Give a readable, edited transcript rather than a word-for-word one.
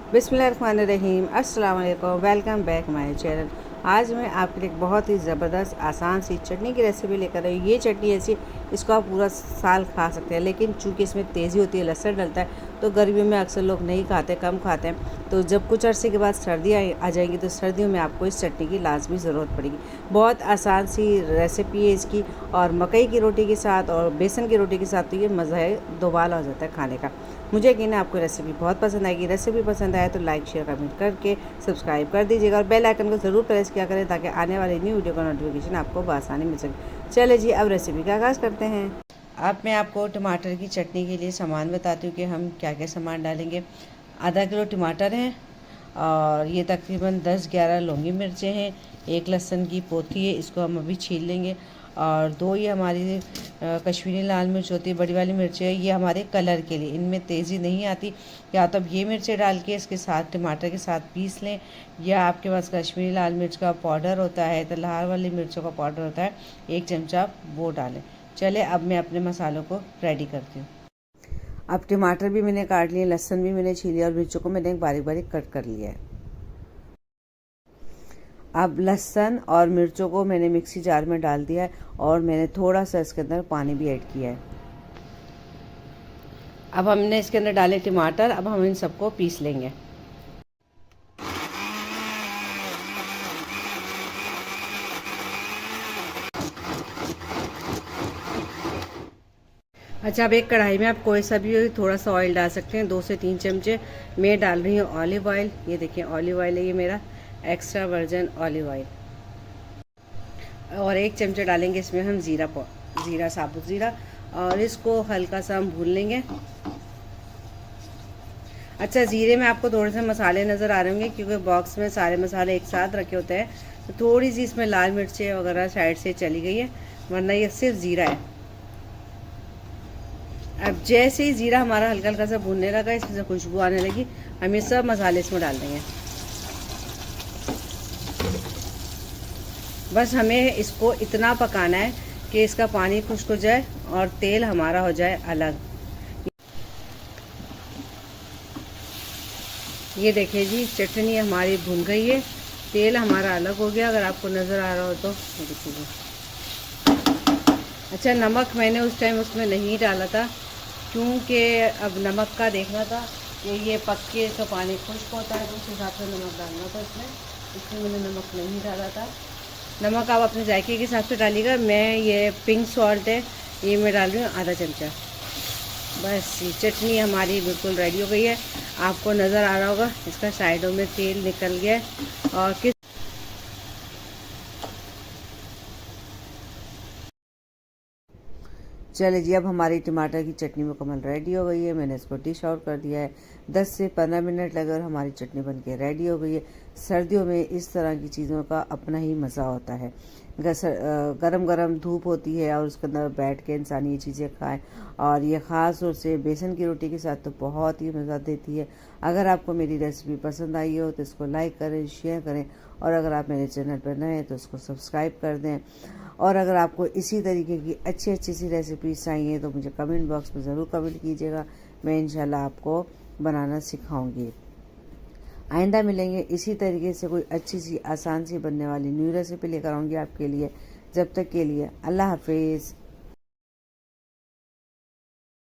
बिस्मिल्लाहिर्रहमानिर्रहीम, अस्सलाम वालेकुम। Welcome back my channel. आज मैं आपके लिए एक बहुत ही ज़बरदस्त आसान सी चटनी की रेसिपी लेकर आई हूँ। ये चटनी ऐसी, इसको आप पूरा साल खा सकते हैं, लेकिन चूँकि इसमें तेज़ी होती है, लहसुन डलता है, तो गर्मियों में अक्सर लोग नहीं खाते, कम खाते हैं। तो जब कुछ अरसे के बाद सर्दियाँ आ जाएंगी तो सर्दियों में आपको इस चटनी की लाजमी ज़रूरत पड़ेगी। बहुत आसान सी रेसिपी है इसकी, और मकई की रोटी के साथ और बेसन की रोटी के साथ तो ये मज़ा है दोबाला हो जाता है खाने का। मुझे यकीन है आपको रेसिपी बहुत पसंद आएगी। रेसिपी पसंद आए तो लाइक शेयर कमेंट करके सब्सक्राइब कर दीजिएगा और बेल आइकन को ज़रूर प्रेस किया करें ताकि आने वाली न्यू वीडियो का नोटिफिकेशन आपको बआसानी मिल सके। चलिए जी, अब रेसिपी का आगाज़ करते हैं। अब मैं आपको टमाटर की चटनी के लिए सामान बताती हूँ कि हम क्या क्या सामान डालेंगे। आधा किलो टमाटर हैं, और ये तकरीबन 10-11 लौंगी मिर्चें हैं। एक लहसुन की पोथी है, इसको हम अभी छील लेंगे। और 2 ये हमारी कश्मीरी लाल मिर्च होती है, बड़ी वाली मिर्च है, ये हमारे कलर के लिए, इनमें तेज़ी नहीं आती। या तो अब ये मिर्चें डाल के इसके साथ टमाटर के साथ पीस लें, या आपके पास कश्मीरी लाल मिर्च का पाउडर होता है, तलहार वाली मिर्चों का पाउडर होता है, 1 चमचा आप वो डालें। चले अब मैं अपने मसालों को रेडी करती हूँ। अब टमाटर भी मैंने काट लिए, लहसुन भी मैंने छील लिया और मिर्चों को मैंने बारीक बारीक कट कर लिया है। अब लहसुन और मिर्चों को मैंने मिक्सी जार में डाल दिया है, और मैंने थोड़ा सा इसके अंदर पानी भी ऐड किया है। अब हमने इसके अंदर डाले टमाटर, अब हम इन सबको पीस लेंगे। अच्छा, अब एक कढ़ाई में आप कोई सा भी थोड़ा सा ऑयल डाल सकते हैं, 2 से 3 चमचे। मैं डाल रही हूँ ऑलिव ऑयल। ये देखिए ऑलिव ऑयल है, ये मेरा एक्स्ट्रा वर्जन ऑलिव ऑयल। और 1 चमचा डालेंगे इसमें हम ज़ीरा, साबुत ज़ीरा, और इसको हल्का सा हम भून लेंगे। अच्छा, ज़ीरे में आपको थोड़े से मसाले नज़र आ रहे होंगे, क्योंकि बॉक्स में सारे मसाले एक साथ रखे होते हैं, तो थोड़ी सी इसमें लाल मिर्चें वगैरह साइड से चली गई है, वरना ये सिर्फ ज़ीरा है। अब जैसे ही ज़ीरा हमारा हल्का हल्का सा भूनने लगा, इसमें से खुशबू आने लगी, हम ये सब मसाले इसमें डाल देंगे। बस हमें इसको इतना पकाना है कि इसका पानी खुश्क हो जाए और तेल हमारा हो जाए अलग। ये देखिए जी, चटनी हमारी भुन गई है, तेल हमारा अलग हो गया, अगर आपको नज़र आ रहा हो तो देखिए। अच्छा, नमक मैंने उस टाइम उसमें नहीं डाला था, क्योंकि अब नमक का देखना था कि ये पक के इसका पानी खुश्क होता है, तो उस हिसाब से नमक डालना था इसमें मैंने नमक नहीं डाला था। नमक आप अपने जायके के हिसाब से डालिएगा। मैं ये पिंक सॉल्ट है, ये मैं डाल रही हूँ आधा चमचा। बस ये चटनी हमारी बिल्कुल रेडी हो गई है। आपको नज़र आ रहा होगा इसका साइडों में तेल निकल गया है। और किस चलिए जी, अब हमारी टमाटर की चटनी मुकम्मल रेडी हो गई है। मैंने इसको डिश आउट कर दिया है। 10 से 15 मिनट लगे और हमारी चटनी बन के रेडी हो गई है। सर्दियों में इस तरह की चीज़ों का अपना ही मज़ा होता है। गरम गरम धूप होती है और उसके अंदर बैठ के इंसान ये चीज़ें खाए, और ये ख़ास तौर से बेसन की रोटी के साथ तो बहुत ही मज़ा देती है। अगर आपको मेरी रेसिपी पसंद आई हो तो इसको लाइक करें, शेयर करें, और अगर आप मेरे चैनल पर नए हैं तो इसको सब्सक्राइब कर दें। और अगर आपको इसी तरीके की अच्छी अच्छी सी रेसिपीज चाहिए तो मुझे कमेंट बॉक्स में ज़रूर कमेंट कीजिएगा। मैं इंशाल्लाह आपको बनाना सिखाऊंगी। आइंदा मिलेंगे इसी तरीके से कोई अच्छी सी आसान सी बनने वाली न्यू रेसिपी लेकर आऊँगी आपके लिए। जब तक के लिए अल्लाह हाफिज़।